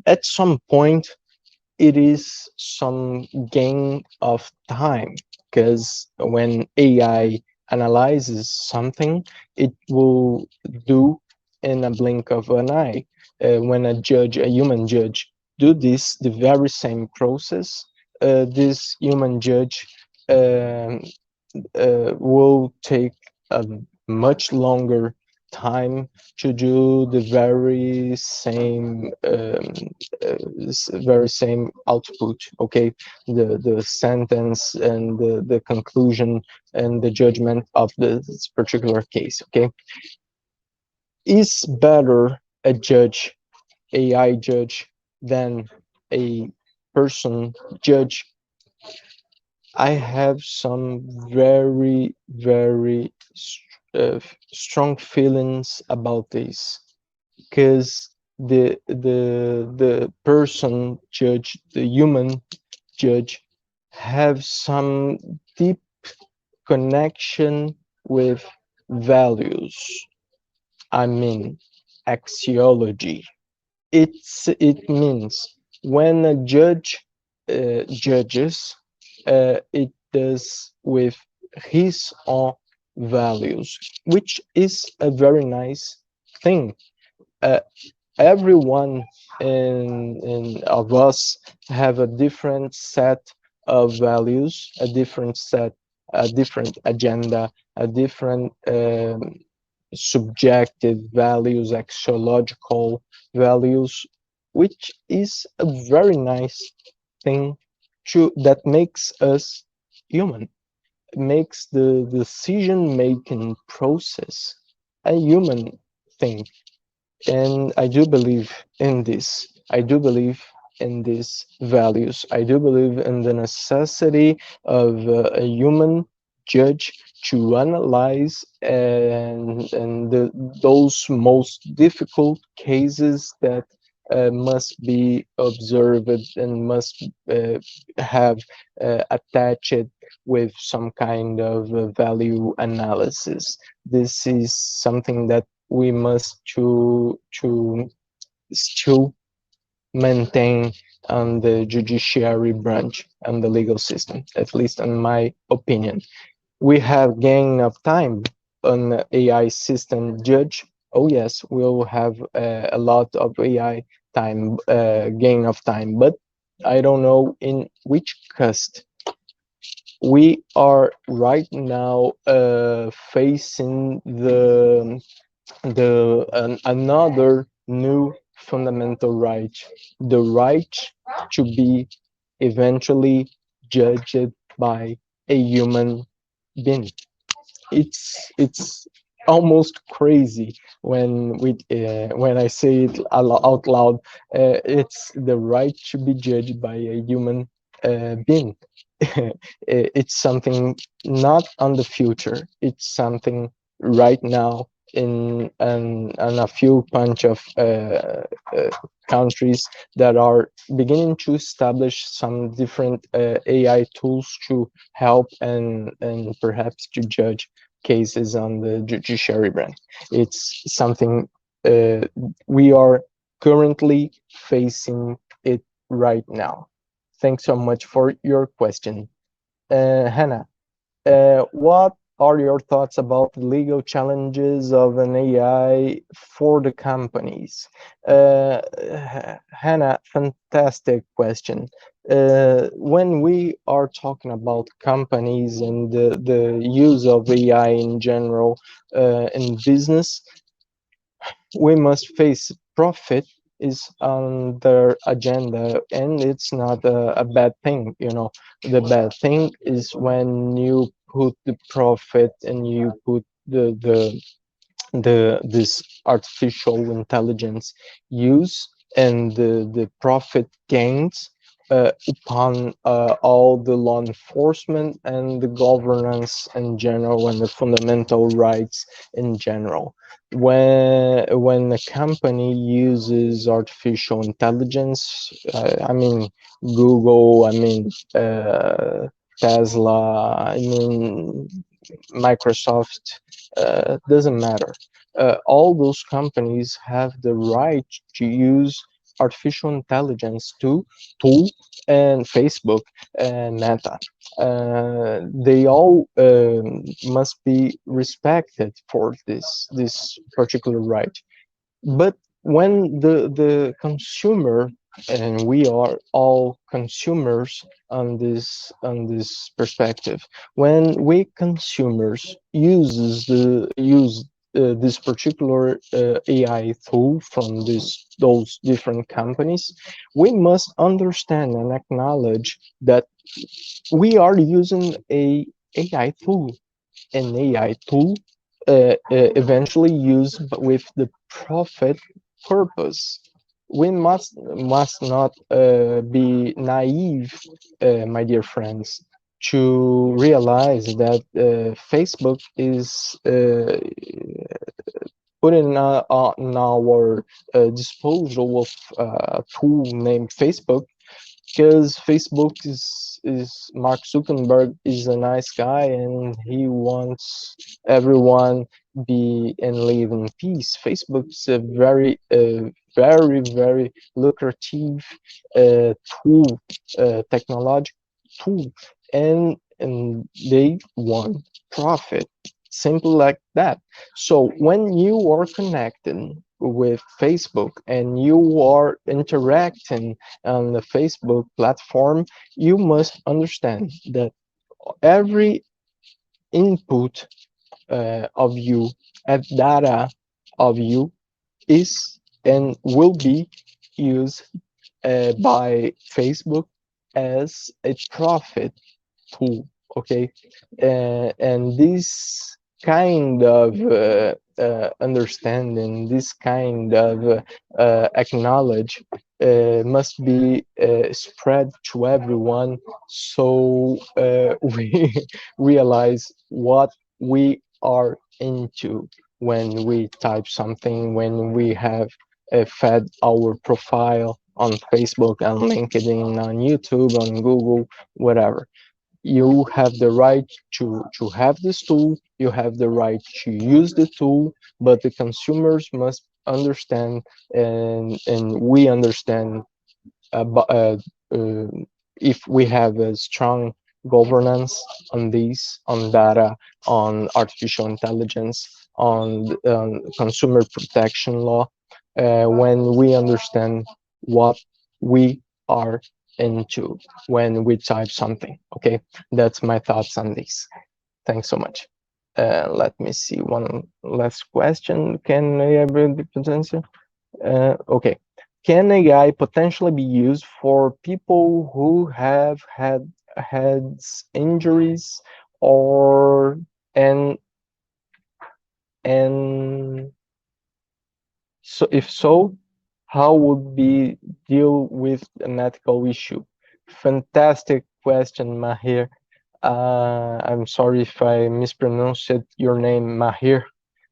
Speaker 2: At some point, it is some gain of time, because when AI analyzes something, it will do in a blink of an eye. When a human judge, do this, the very same process, this human judge will take a much longer time to do the very same output. Okay, the sentence and the conclusion and the judgment of this particular case. Okay, is better a judge, AI judge, than a person judge? I have some very strong feelings about this, because the person judge, the human judge, have some deep connection with values. I mean, axiology. It means when a judge judges, it does with his own values, which is a very nice thing. Everyone of us have a different set of values, a different agenda, a different subjective values, axiological values, which is a very nice thing that makes us human, makes the decision-making process a human thing. And I do believe in this. I do believe in these values. I do believe in the necessity of a human judge to analyze those most difficult cases that must be observed and must have attached with some kind of value analysis. This is something that we must to still maintain on the judiciary branch and the legal system, at least in my opinion. We have gain of time on AI system judge. Oh yes, we'll have a lot of AI time, gain of time, but I don't know in which cost. We are right now facing another new fundamental right, the right to be eventually judged by a human being. It's almost crazy when I say it out loud. It's the right to be judged by a human being. It's something not on the future. It's something right now in a few bunch of countries that are beginning to establish some different AI tools to help and perhaps to judge cases on the judiciary branch. It's something we are currently facing it right now. Thanks so much for your question. Hannah, what are your thoughts about the legal challenges of an AI for the companies? Hannah, fantastic question. When we are talking about companies and the use of AI in general in business, we must face profit is on their agenda, and it's not a bad thing. You know, the bad thing is when you put the profit and you put this artificial intelligence use and the profit gains upon all the law enforcement and the governance in general and the fundamental rights in general. When a company uses artificial intelligence, I mean Google, I mean Tesla, I mean Microsoft, doesn't matter. All those companies have the right to use artificial intelligence tool and Facebook and Meta. They all must be respected for this particular right. But when the consumer, and we are all consumers on this perspective, when we consumers use this particular AI tool from those different companies, we must understand and acknowledge that we are using a AI tool, an AI tool eventually used with the profit purpose. We must not be naive, my dear friends, to realize that Facebook is putting on our disposal of a tool named Facebook, because Facebook is Mark Zuckerberg is a nice guy and he wants everyone be and live in peace. Facebook is a very very lucrative tool, technological tool, and they want profit, simple like that. So when you are connected with Facebook and you are interacting on the Facebook platform, you must understand that every input of you, and data of you, is and will be used by Facebook as a profit tool. Okay, and this kind of understanding, this kind of acknowledge must be spread to everyone, so we realize what we are into when we type something, when we have fed our profile on Facebook, on LinkedIn, on YouTube, on Google, whatever. You have the right to have this tool, you have the right to use the tool, but the consumers must understand, and we understand if we have a strong governance on these, on data, on artificial intelligence, on consumer protection law, when we understand what we are into when we type something. Okay, that's my thoughts on this. Thanks so much. Let me see one last question. Can AI bring the potential? Okay, can AI potentially be used for people who have had injuries, or and so if so, how would we deal with a medical issue? Fantastic question, Mahir. I'm sorry if I mispronounced your name, Mahir.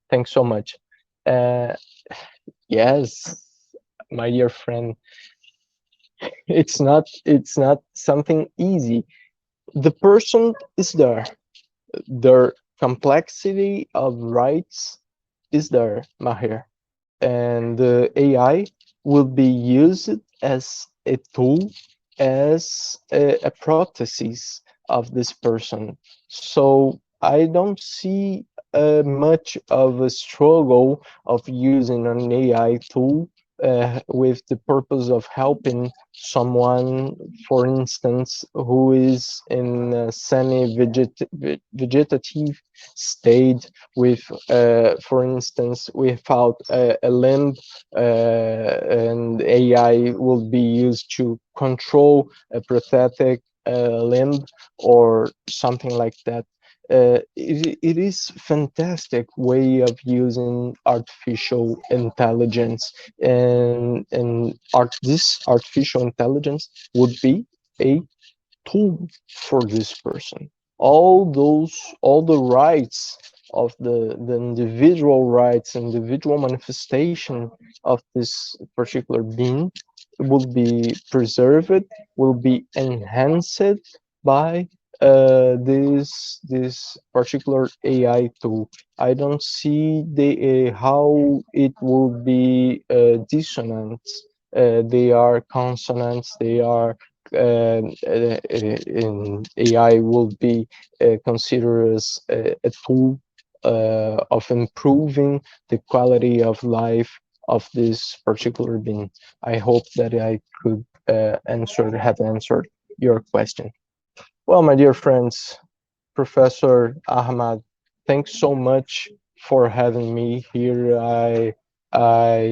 Speaker 2: Thanks so much. Yes, my dear friend, it's not something easy. The person is there. The complexity of rights is there, Mahir. And the AI will be used as a tool, as a prosthesis of this person. So I don't see much of a struggle of using an AI tool with the purpose of helping someone, for instance, who is in a semi-vegetative state with, for instance, without a limb, and AI will be used to control a prosthetic limb or something like that. It is fantastic way of using artificial intelligence, and this artificial intelligence would be a tool for this person. All the rights of the individual rights, individual manifestation of this particular being will be preserved, will be enhanced by this particular AI tool. I don't see how it will be dissonant. They are consonants. They are in AI will be considered as a tool of improving the quality of life of this particular being. I hope that I could have answered your question. Well, my dear friends, Professor Ahmad, thanks so much for having me here. I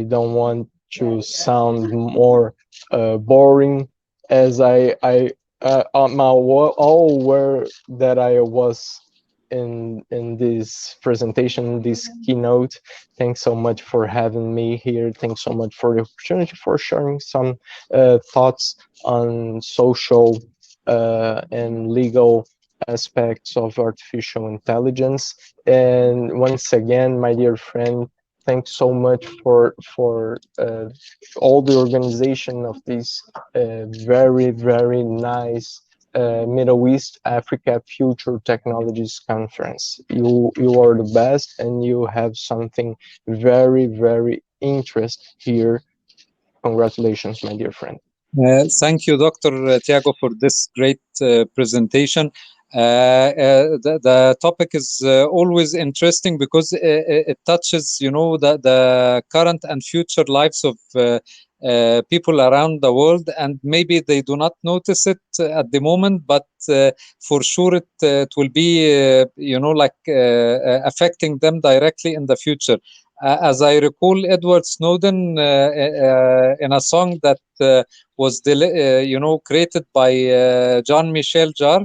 Speaker 2: don't want to sound more boring, as I'm all aware that I was in this presentation, this keynote. Thanks so much for having me here. Thanks so much for the opportunity for sharing some thoughts on social and legal aspects of artificial intelligence. And once again, my dear friend, thanks so much for all the organization of this very, very nice Middle East Africa Future Technologies Conference. You are the best, and you have something very, very interesting here. Congratulations, my dear friend.
Speaker 1: Thank you, Dr. Thiago, for this great presentation. The topic is always interesting because it touches, the current and future lives of people around the world, and maybe they do not notice it at the moment, but for sure it will be, affecting them directly in the future. As I recall, Edward Snowden in a song that was created by Jean-Michel Jarre.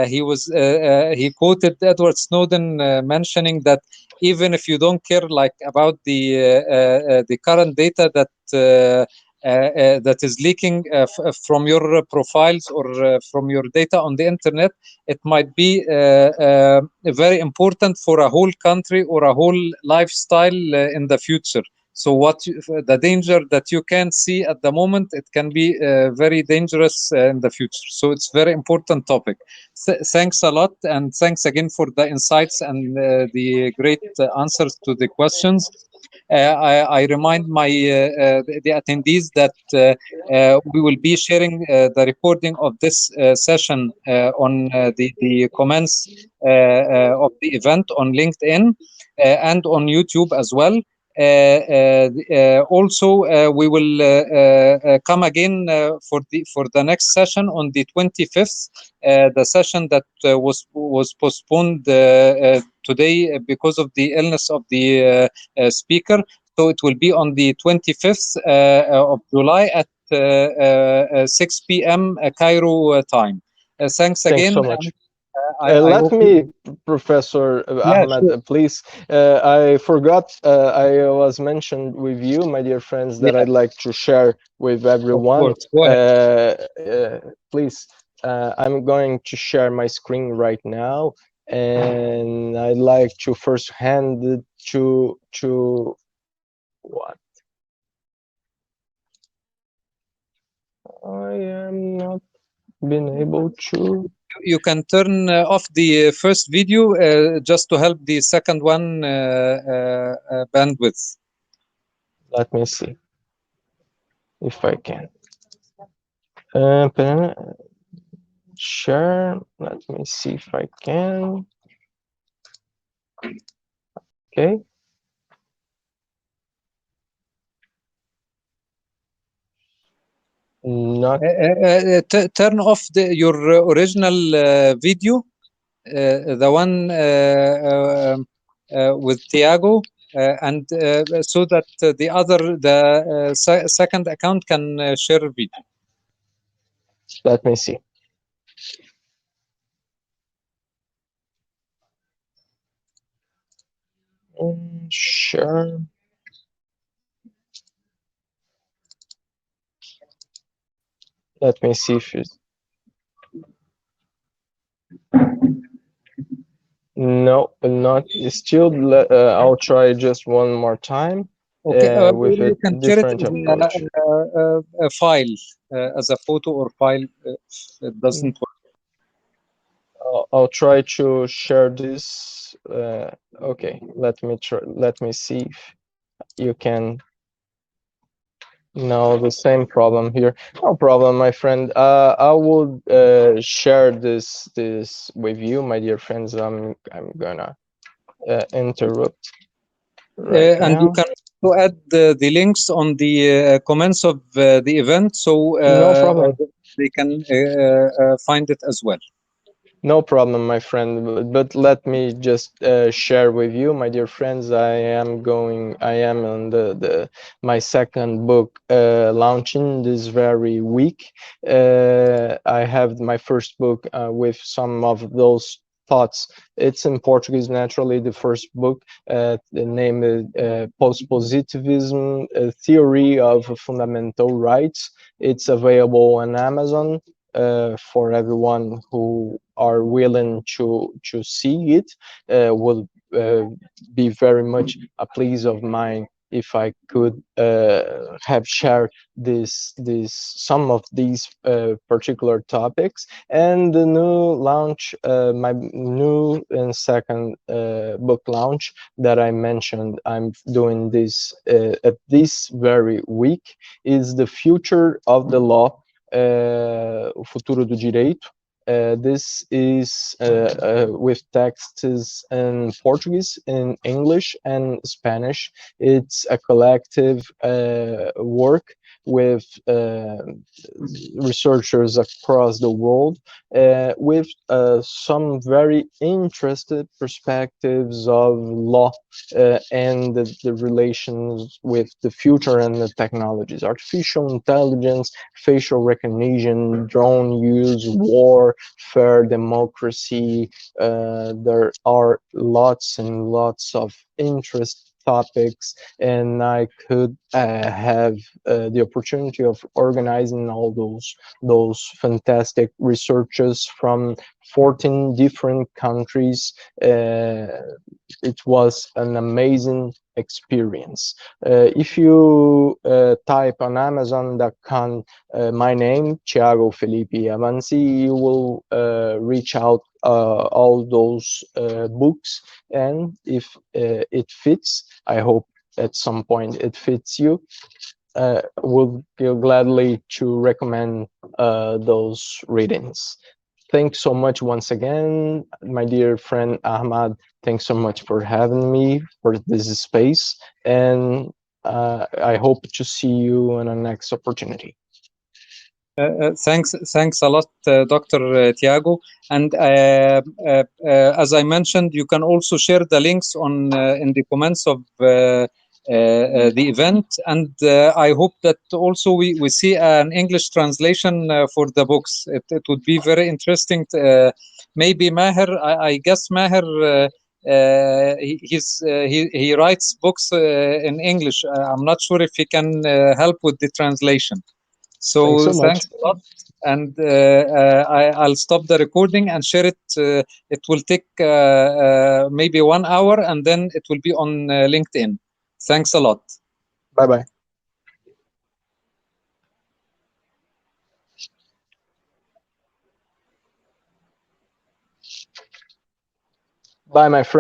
Speaker 1: He quoted Edward Snowden mentioning that even if you don't care about the current data that that is leaking from your profiles or from your data on the internet, it might be very important for a whole country or a whole lifestyle in the future. So the danger that you can see at the moment, it can be very dangerous in the future. So it's very important topic. Thanks a lot, and thanks again for the insights and the great answers to the questions. I remind the attendees that we will be sharing the recording of this session on the comments of the event on LinkedIn and on YouTube as well. Also, we will come again for the next session on the 25th, the session that was postponed today because of the illness of the speaker. So it will be on the 25th of July at 6 p.m. Cairo time. Thanks again.
Speaker 2: Thanks so much. Let me, Professor Ahmed,
Speaker 1: sure.
Speaker 2: Please. I forgot, I was mentioned with you, my dear friends, that I'd like to share with everyone. Please, I'm going to share my screen right now, and I'd like to first hand it to what? I am not been able to.
Speaker 1: You can turn off the first video just to help the second one bandwidth.
Speaker 2: Let me see if I can. Share. Let me see if I can. Okay. Not.
Speaker 1: Turn off your original video, the one with Thiago, and so that the second account can share video.
Speaker 2: Let me see. Sure. Let me see if it's. No, not still. I'll try just one more time.
Speaker 1: Okay,
Speaker 2: with a different approach.
Speaker 1: A file as a photo or file. It doesn't work.
Speaker 2: I'll try to share this. Okay, let me try. Let me see if you can. No, the same problem here. No problem, my friend. I will share this with you, my dear friends. I'm gonna interrupt.
Speaker 1: And you can also add the links on the comments of the event, so
Speaker 2: no problem.
Speaker 1: They can find it as well.
Speaker 2: No problem, my friend. But let me just share with you, my dear friends. I am on my second book launching this very week. I have my first book with some of those thoughts. It's in Portuguese, naturally, the first book. The name is Post-Positivism, a Theory of Fundamental Rights. It's available on Amazon for everyone who are willing to see it. Will be very much a pleasure of mine if I could have shared some of these particular topics. And the new launch, my new and second book launch that I mentioned, I'm doing this at this very week, is The Future of the Law, O Futuro do Direito. This is with texts in Portuguese, in English, and Spanish. It's a collective work with researchers across the world, with some very interesting perspectives of law and the relations with the future and the technologies. Artificial intelligence, facial recognition, drone use, war, fair democracy. There are lots and lots of topics, and I could have the opportunity of organizing all those fantastic researchers from 14 different countries. It was an amazing experience. If you type on Amazon.com my name, Thiago Felipe Avanci, you will reach out all those books, and if it fits, I hope at some point it fits you, would feel gladly to recommend those readings. Thanks so much once again, my dear friend Ahmad. Thanks so much for having me for this space, and I hope to see you on a next opportunity.
Speaker 1: Thanks a lot, Dr. Thiago. And as I mentioned, you can also share the links on in the comments of the event. And I hope that also we see an English translation for the books. It would be very interesting. Maybe Maher, I guess Maher, he writes books in English. I'm not sure if he can help with the translation. So thanks a lot, and I'll stop the recording and share it. It will take maybe 1 hour, and then it will be on LinkedIn. Thanks a lot.
Speaker 2: Bye-bye. Bye, my friend.